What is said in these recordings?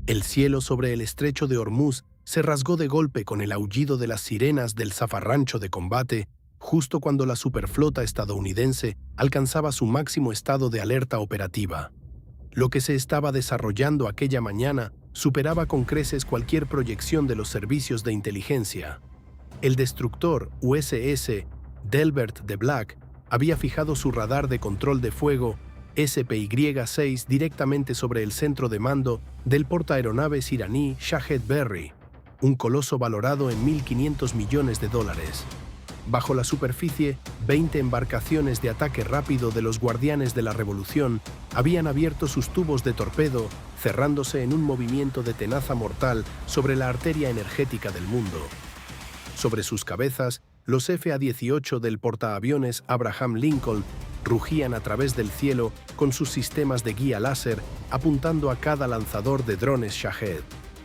El cielo sobre el estrecho de Hormuz se rasgó de golpe con el aullido de las sirenas del zafarrancho de combate, justo cuando la superflota estadounidense alcanzaba su máximo estado de alerta operativa. Lo que se estaba desarrollando aquella mañana superaba con creces cualquier proyección de los servicios de inteligencia. El destructor USS Delbert de Black había fijado su radar de control de fuego SPY-6 directamente sobre el centro de mando del portaaeronaves iraní Shahed Berri, un coloso valorado en $1.500 millones. Bajo la superficie, 20 embarcaciones de ataque rápido de los Guardianes de la Revolución habían abierto sus tubos de torpedo, cerrándose en un movimiento de tenaza mortal sobre la arteria energética del mundo. Sobre sus cabezas, los F-18 del portaaviones Abraham Lincoln rugían a través del cielo con sus sistemas de guía láser apuntando a cada lanzador de drones Shahed.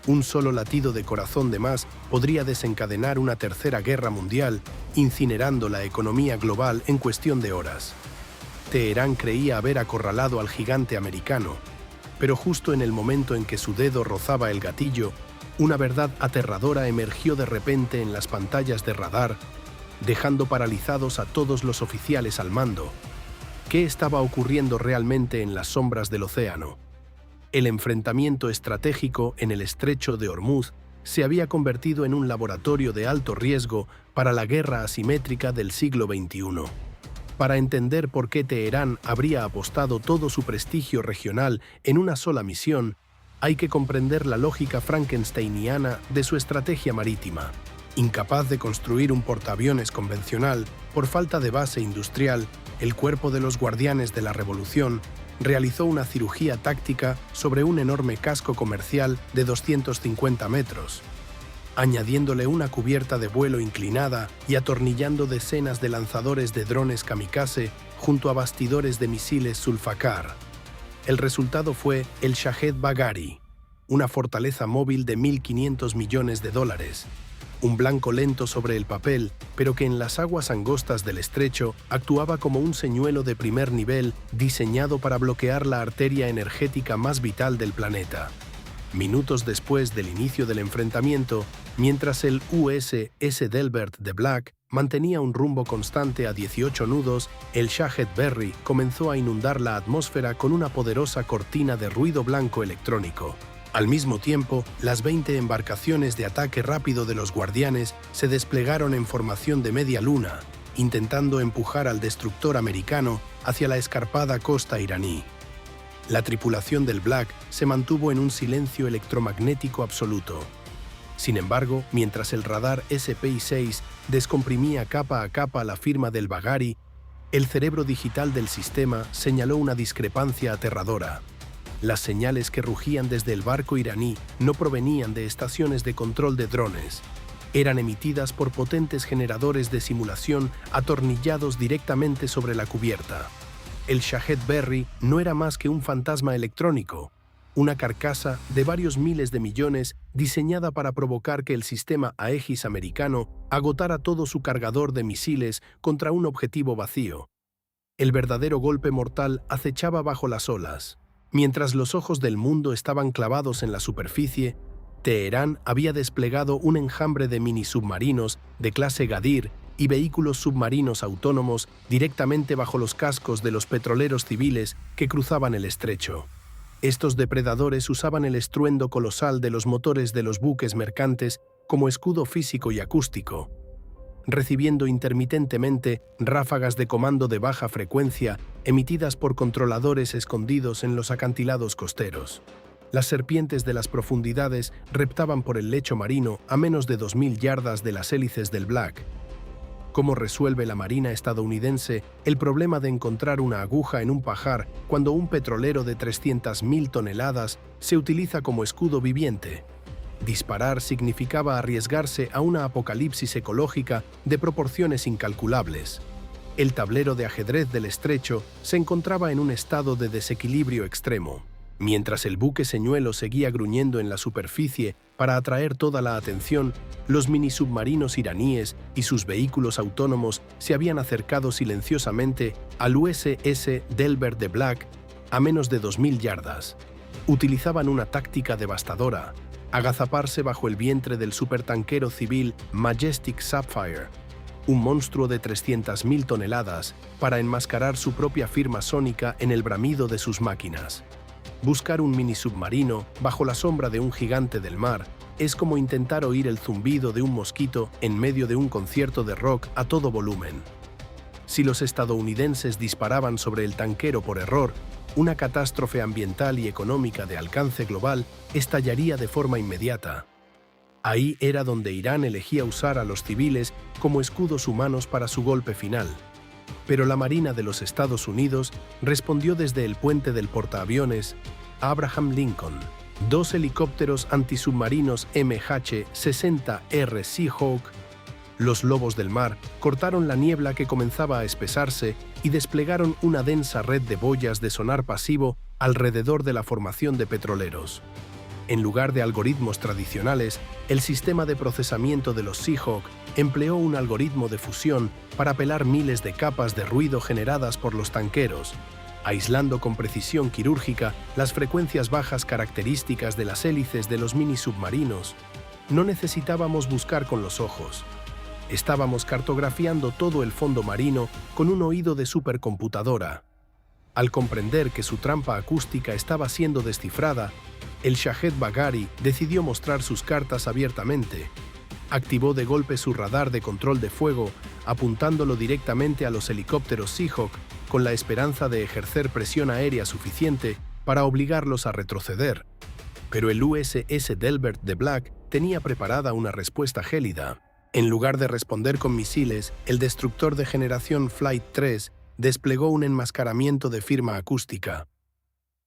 Un solo latido de corazón de más podría desencadenar una tercera guerra mundial, incinerando la economía global en cuestión de horas. Teherán creía haber acorralado al gigante americano, pero justo en el momento en que su dedo rozaba el gatillo, una verdad aterradora emergió de repente en las pantallas de radar, dejando paralizados a todos los oficiales al mando. ¿Qué estaba ocurriendo realmente en las sombras del océano? El enfrentamiento estratégico en el estrecho de Hormuz se había convertido en un laboratorio de alto riesgo para la guerra asimétrica del siglo XXI. Para entender por qué Teherán habría apostado todo su prestigio regional en una sola misión, hay que comprender la lógica frankensteiniana de su estrategia marítima. Incapaz de construir un portaaviones convencional por falta de base industrial, el cuerpo de los Guardianes de la Revolución realizó una cirugía táctica sobre un enorme casco comercial de 250 metros, añadiéndole una cubierta de vuelo inclinada y atornillando decenas de lanzadores de drones kamikaze junto a bastidores de misiles Zulfikar. El resultado fue el Shahed Baghari, una fortaleza móvil de $1.500 millones, un blanco lento sobre el papel, pero que en las aguas angostas del estrecho actuaba como un señuelo de primer nivel diseñado para bloquear la arteria energética más vital del planeta. Minutos después del inicio del enfrentamiento, mientras el USS Delbert de Black mantenía un rumbo constante a 18 nudos, el Shahed Berri comenzó a inundar la atmósfera con una poderosa cortina de ruido blanco electrónico. Al mismo tiempo, las 20 embarcaciones de ataque rápido de los Guardianes se desplegaron en formación de media luna, intentando empujar al destructor americano hacia la escarpada costa iraní. La tripulación del Black se mantuvo en un silencio electromagnético absoluto. Sin embargo, mientras el radar SPY-6 descomprimía capa a capa la firma del Baghari, el cerebro digital del sistema señaló una discrepancia aterradora. Las señales que rugían desde el barco iraní no provenían de estaciones de control de drones. Eran emitidas por potentes generadores de simulación atornillados directamente sobre la cubierta. El Shahed Berri no era más que un fantasma electrónico, una carcasa de varios miles de millones diseñada para provocar que el sistema Aegis americano agotara todo su cargador de misiles contra un objetivo vacío. El verdadero golpe mortal acechaba bajo las olas. Mientras los ojos del mundo estaban clavados en la superficie, Teherán había desplegado un enjambre de minisubmarinos de clase Gadir y vehículos submarinos autónomos directamente bajo los cascos de los petroleros civiles que cruzaban el estrecho. Estos depredadores usaban el estruendo colosal de los motores de los buques mercantes como escudo físico y acústico, recibiendo intermitentemente ráfagas de comando de baja frecuencia emitidas por controladores escondidos en los acantilados costeros. Las serpientes de las profundidades reptaban por el lecho marino a menos de 2.000 yardas de las hélices del Black. ¿Cómo resuelve la Marina estadounidense el problema de encontrar una aguja en un pajar cuando un petrolero de 300.000 toneladas se utiliza como escudo viviente? Disparar significaba arriesgarse a una apocalipsis ecológica de proporciones incalculables. El tablero de ajedrez del estrecho se encontraba en un estado de desequilibrio extremo. Mientras el buque señuelo seguía gruñendo en la superficie para atraer toda la atención, los minisubmarinos iraníes y sus vehículos autónomos se habían acercado silenciosamente al USS Delbert de Black a menos de 2.000 yardas. Utilizaban una táctica devastadora: agazaparse bajo el vientre del supertanquero civil Majestic Sapphire, un monstruo de 300.000 toneladas, para enmascarar su propia firma sónica en el bramido de sus máquinas. Buscar un minisubmarino bajo la sombra de un gigante del mar es como intentar oír el zumbido de un mosquito en medio de un concierto de rock a todo volumen. Si los estadounidenses disparaban sobre el tanquero por error, una catástrofe ambiental y económica de alcance global estallaría de forma inmediata. Ahí era donde Irán elegía usar a los civiles como escudos humanos para su golpe final. Pero la Marina de los Estados Unidos respondió desde el puente del portaaviones Abraham Lincoln. 2 helicópteros antisubmarinos MH-60R Seahawk, los lobos del mar, cortaron la niebla que comenzaba a espesarse y desplegaron una densa red de boyas de sonar pasivo alrededor de la formación de petroleros. En lugar de algoritmos tradicionales, el sistema de procesamiento de los Seahawk empleó un algoritmo de fusión para pelar miles de capas de ruido generadas por los tanqueros, aislando con precisión quirúrgica las frecuencias bajas características de las hélices de los minisubmarinos. No necesitábamos buscar con los ojos. Estábamos cartografiando todo el fondo marino con un oído de supercomputadora. Al comprender que su trampa acústica estaba siendo descifrada, el Shahed Baghari decidió mostrar sus cartas abiertamente. Activó de golpe su radar de control de fuego, apuntándolo directamente a los helicópteros Seahawk, con la esperanza de ejercer presión aérea suficiente para obligarlos a retroceder. Pero el USS Delbert de Black tenía preparada una respuesta gélida. En lugar de responder con misiles, el destructor de generación Flight 3 desplegó un enmascaramiento de firma acústica.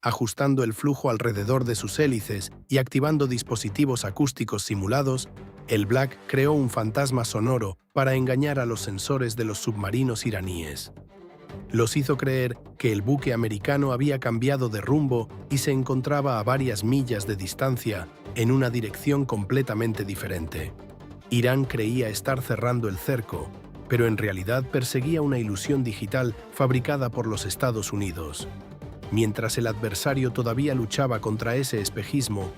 Ajustando el flujo alrededor de sus hélices y activando dispositivos acústicos simulados, el Black creó un fantasma sonoro para engañar a los sensores de los submarinos iraníes. Los hizo creer que el buque americano había cambiado de rumbo y se encontraba a varias millas de distancia, en una dirección completamente diferente. Irán creía estar cerrando el cerco, pero en realidad perseguía una ilusión digital fabricada por los Estados Unidos. Mientras el adversario todavía luchaba contra ese espejismo,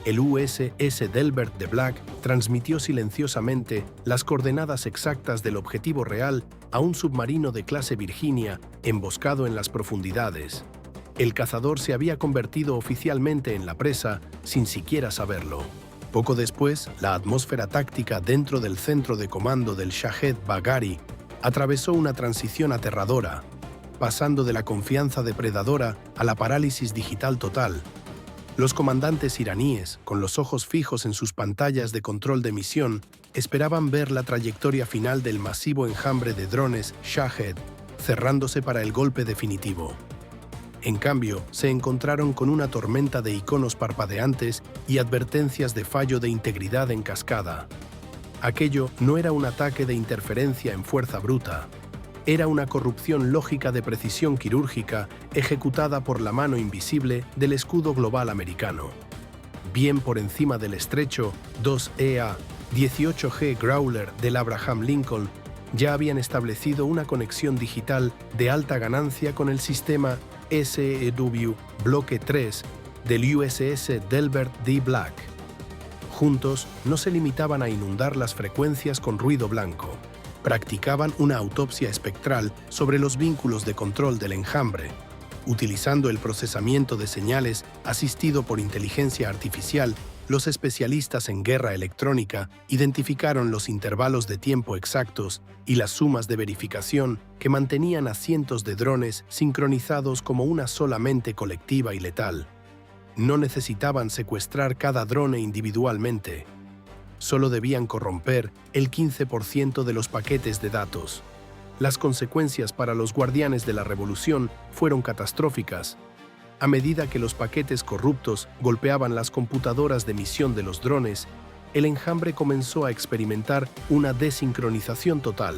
el USS Delbert de Black transmitió silenciosamente las coordenadas exactas del objetivo real a un submarino de clase Virginia emboscado en las profundidades. El cazador se había convertido oficialmente en la presa sin siquiera saberlo. Poco después, la atmósfera táctica dentro del centro de comando del Shahed Baghari atravesó una transición aterradora, pasando de la confianza depredadora a la parálisis digital total. Los comandantes iraníes, con los ojos fijos en sus pantallas de control de misión, esperaban ver la trayectoria final del masivo enjambre de drones Shahed, cerrándose para el golpe definitivo. En cambio, se encontraron con una tormenta de iconos parpadeantes y advertencias de fallo de integridad en cascada. Aquello no era un ataque de interferencia en fuerza bruta. Era una corrupción lógica de precisión quirúrgica ejecutada por la mano invisible del escudo global americano. Bien por encima del estrecho 2EA 18G Growler del Abraham Lincoln, ya habían establecido una conexión digital de alta ganancia con el sistema SEW Bloque 3 del USS Delbert D. Black. Juntos, no se limitaban a inundar las frecuencias con ruido blanco. Practicaban una autopsia espectral sobre los vínculos de control del enjambre. Utilizando el procesamiento de señales asistido por inteligencia artificial, los especialistas en guerra electrónica identificaron los intervalos de tiempo exactos y las sumas de verificación que mantenían a cientos de drones sincronizados como una sola mente colectiva y letal. No necesitaban secuestrar cada drone individualmente. Solo debían corromper el 15% de los paquetes de datos. Las consecuencias para los guardianes de la revolución fueron catastróficas. A medida que los paquetes corruptos golpeaban las computadoras de misión de los drones, el enjambre comenzó a experimentar una desincronización total.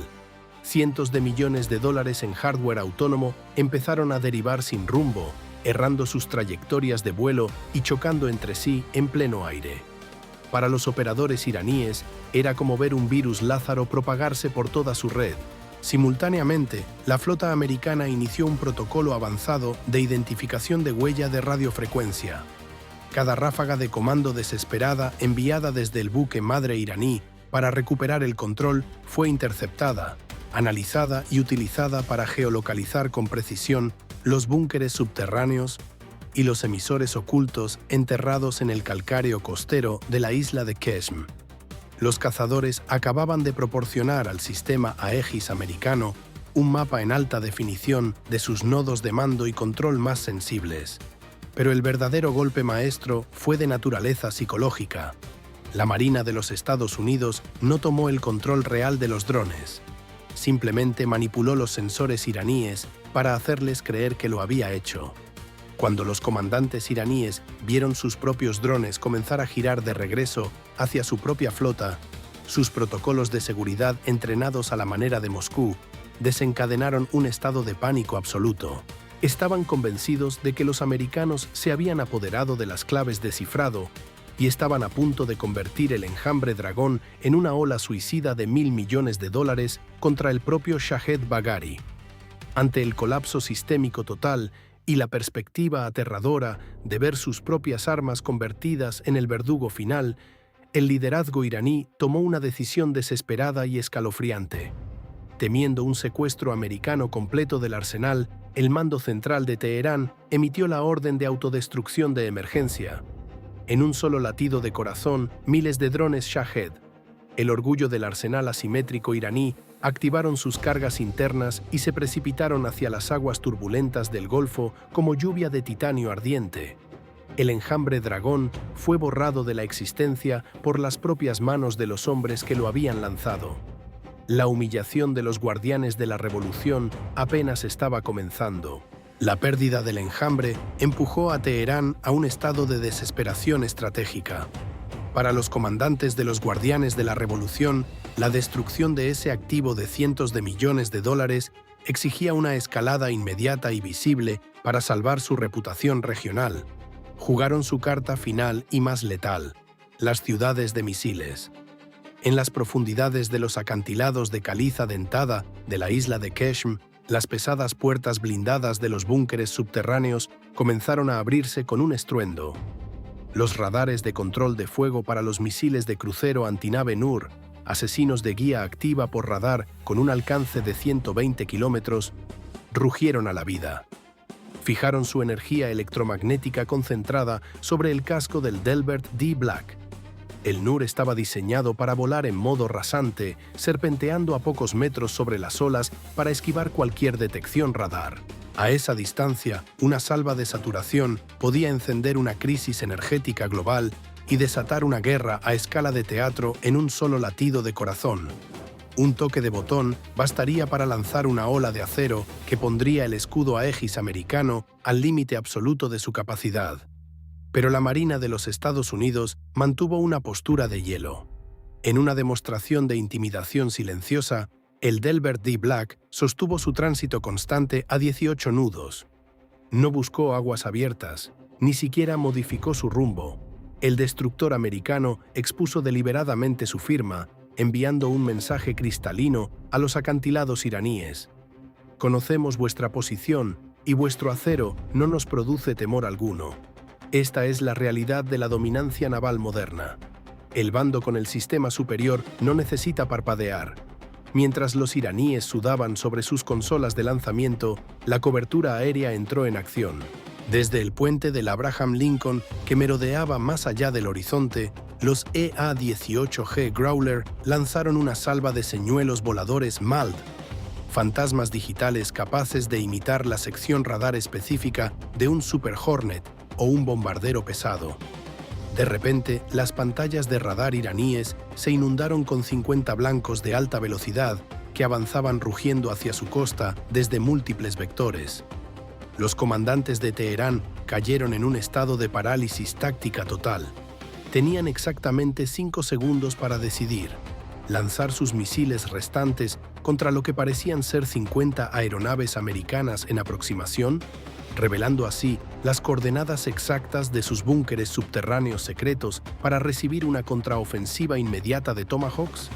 Cientos de millones de dólares en hardware autónomo empezaron a derivar sin rumbo, errando sus trayectorias de vuelo y chocando entre sí en pleno aire. Para los operadores iraníes, era como ver un virus Lázaro propagarse por toda su red. Simultáneamente, la flota americana inició un protocolo avanzado de identificación de huella de radiofrecuencia. Cada ráfaga de comando desesperada enviada desde el buque madre iraní para recuperar el control fue interceptada, analizada y utilizada para geolocalizar con precisión los búnkeres subterráneos y los emisores ocultos enterrados en el calcáreo costero de la isla de Qeshm. Los cazadores acababan de proporcionar al sistema Aegis americano un mapa en alta definición de sus nodos de mando y control más sensibles. Pero el verdadero golpe maestro fue de naturaleza psicológica. La Marina de los Estados Unidos no tomó el control real de los drones. Simplemente manipuló los sensores iraníes para hacerles creer que lo había hecho. Cuando los comandantes iraníes vieron sus propios drones comenzar a girar de regreso hacia su propia flota, sus protocolos de seguridad entrenados a la manera de Moscú desencadenaron un estado de pánico absoluto. Estaban convencidos de que los americanos se habían apoderado de las claves de cifrado y estaban a punto de convertir el enjambre Dragón en una ola suicida de $1.000 millones contra el propio Shahed Bagheri. Ante el colapso sistémico total y la perspectiva aterradora de ver sus propias armas convertidas en el verdugo final, el liderazgo iraní tomó una decisión desesperada y escalofriante. Temiendo un secuestro americano completo del arsenal, el mando central de Teherán emitió la orden de autodestrucción de emergencia. En un solo latido de corazón, miles de drones Shahed, el orgullo del arsenal asimétrico iraní, activaron sus cargas internas y se precipitaron hacia las aguas turbulentas del Golfo como lluvia de titanio ardiente. El enjambre Dragón fue borrado de la existencia por las propias manos de los hombres que lo habían lanzado. La humillación de los guardianes de la revolución apenas estaba comenzando. La pérdida del enjambre empujó a Teherán a un estado de desesperación estratégica. Para los comandantes de los guardianes de la revolución, la destrucción de ese activo de cientos de millones de dólares exigía una escalada inmediata y visible para salvar su reputación regional. Jugaron su carta final y más letal: las ciudades de misiles. En las profundidades de los acantilados de caliza dentada de la isla de Qeshm, las pesadas puertas blindadas de los búnkeres subterráneos comenzaron a abrirse con un estruendo. Los radares de control de fuego para los misiles de crucero antinave Nur, asesinos de guía activa por radar con un alcance de 120 kilómetros, rugieron a la vida. Fijaron su energía electromagnética concentrada sobre el casco del Delbert D. Black. El Nur estaba diseñado para volar en modo rasante, serpenteando a pocos metros sobre las olas para esquivar cualquier detección radar. A esa distancia, una salva de saturación podía encender una crisis energética global y desatar una guerra a escala de teatro en un solo latido de corazón. Un toque de botón bastaría para lanzar una ola de acero que pondría el escudo Aegis americano al límite absoluto de su capacidad. Pero la Marina de los Estados Unidos mantuvo una postura de hielo. En una demostración de intimidación silenciosa, el Delbert D. Black sostuvo su tránsito constante a 18 nudos. No buscó aguas abiertas, ni siquiera modificó su rumbo. El destructor americano expuso deliberadamente su firma, enviando un mensaje cristalino a los acantilados iraníes. Conocemos vuestra posición y vuestro acero no nos produce temor alguno. Esta es la realidad de la dominancia naval moderna. El bando con el sistema superior no necesita parpadear. Mientras los iraníes sudaban sobre sus consolas de lanzamiento, la cobertura aérea entró en acción. Desde el puente del Abraham Lincoln, que merodeaba más allá del horizonte, los EA-18G Growler lanzaron una salva de señuelos voladores MALD, fantasmas digitales capaces de imitar la sección radar específica de un Super Hornet o un bombardero pesado. De repente, las pantallas de radar iraníes se inundaron con 50 blancos de alta velocidad que avanzaban rugiendo hacia su costa desde múltiples vectores. Los comandantes de Teherán cayeron en un estado de parálisis táctica total. Tenían exactamente 5 segundos para decidir: lanzar sus misiles restantes contra lo que parecían ser 50 aeronaves americanas en aproximación, revelando así las coordenadas exactas de sus búnkeres subterráneos secretos para recibir una contraofensiva inmediata de Tomahawks,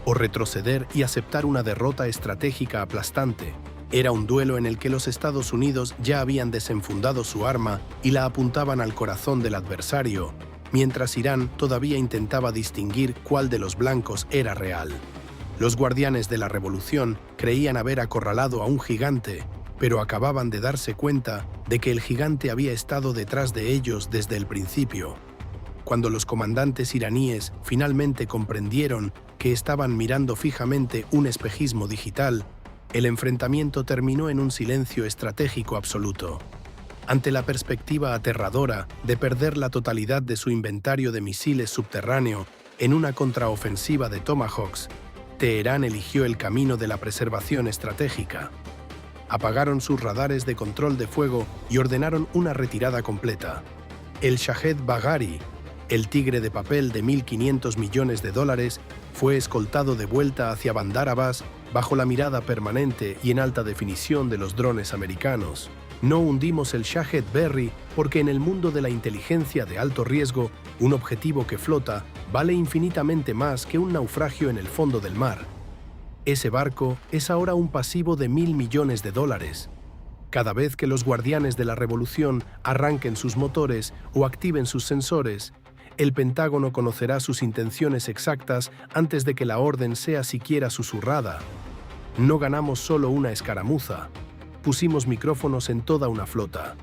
o retroceder y aceptar una derrota estratégica aplastante, Era un duelo en el que los Estados Unidos ya habían desenfundado su arma y la apuntaban al corazón del adversario, mientras Irán todavía intentaba distinguir cuál de los blancos era real. Los guardianes de la revolución creían haber acorralado a un gigante, pero acababan de darse cuenta de que el gigante había estado detrás de ellos desde el principio. Cuando los comandantes iraníes finalmente comprendieron que estaban mirando fijamente un espejismo digital, el enfrentamiento terminó en un silencio estratégico absoluto. Ante la perspectiva aterradora de perder la totalidad de su inventario de misiles subterráneo en una contraofensiva de Tomahawks, Teherán eligió el camino de la preservación estratégica. Apagaron sus radares de control de fuego y ordenaron una retirada completa. El Shahed Baghari, el tigre de papel de $1.500 millones, fue escoltado de vuelta hacia Bandar Abbas bajo la mirada permanente y en alta definición de los drones americanos. No hundimos el Shahed Berri porque en el mundo de la inteligencia de alto riesgo, un objetivo que flota vale infinitamente más que un naufragio en el fondo del mar. Ese barco es ahora un pasivo de $1.000 millones. Cada vez que los guardianes de la revolución arranquen sus motores o activen sus sensores, el Pentágono conocerá sus intenciones exactas antes de que la orden sea siquiera susurrada. No ganamos solo una escaramuza. Pusimos micrófonos en toda una flota.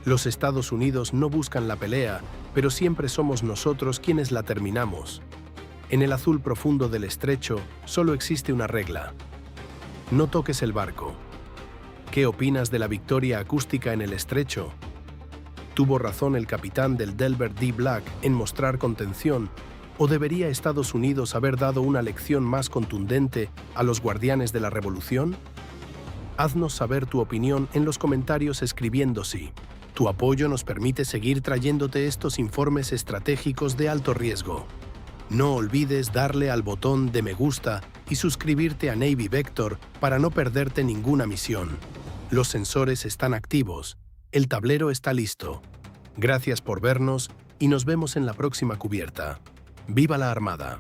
Los Estados Unidos no buscan la pelea, pero siempre somos nosotros quienes la terminamos. En el azul profundo del estrecho solo existe una regla: no toques el barco. ¿Qué opinas de la victoria acústica en el estrecho? ¿Tuvo razón el capitán del Delbert D. Black en mostrar contención, o debería Estados Unidos haber dado una lección más contundente a los guardianes de la revolución? Haznos saber tu opinión en los comentarios escribiendo sí. Tu apoyo nos permite seguir trayéndote estos informes estratégicos de alto riesgo. No olvides darle al botón de me gusta y suscribirte a Navy Vector para no perderte ninguna misión. Los sensores están activos. El tablero está listo. Gracias por vernos y nos vemos en la próxima cubierta. ¡Viva la Armada!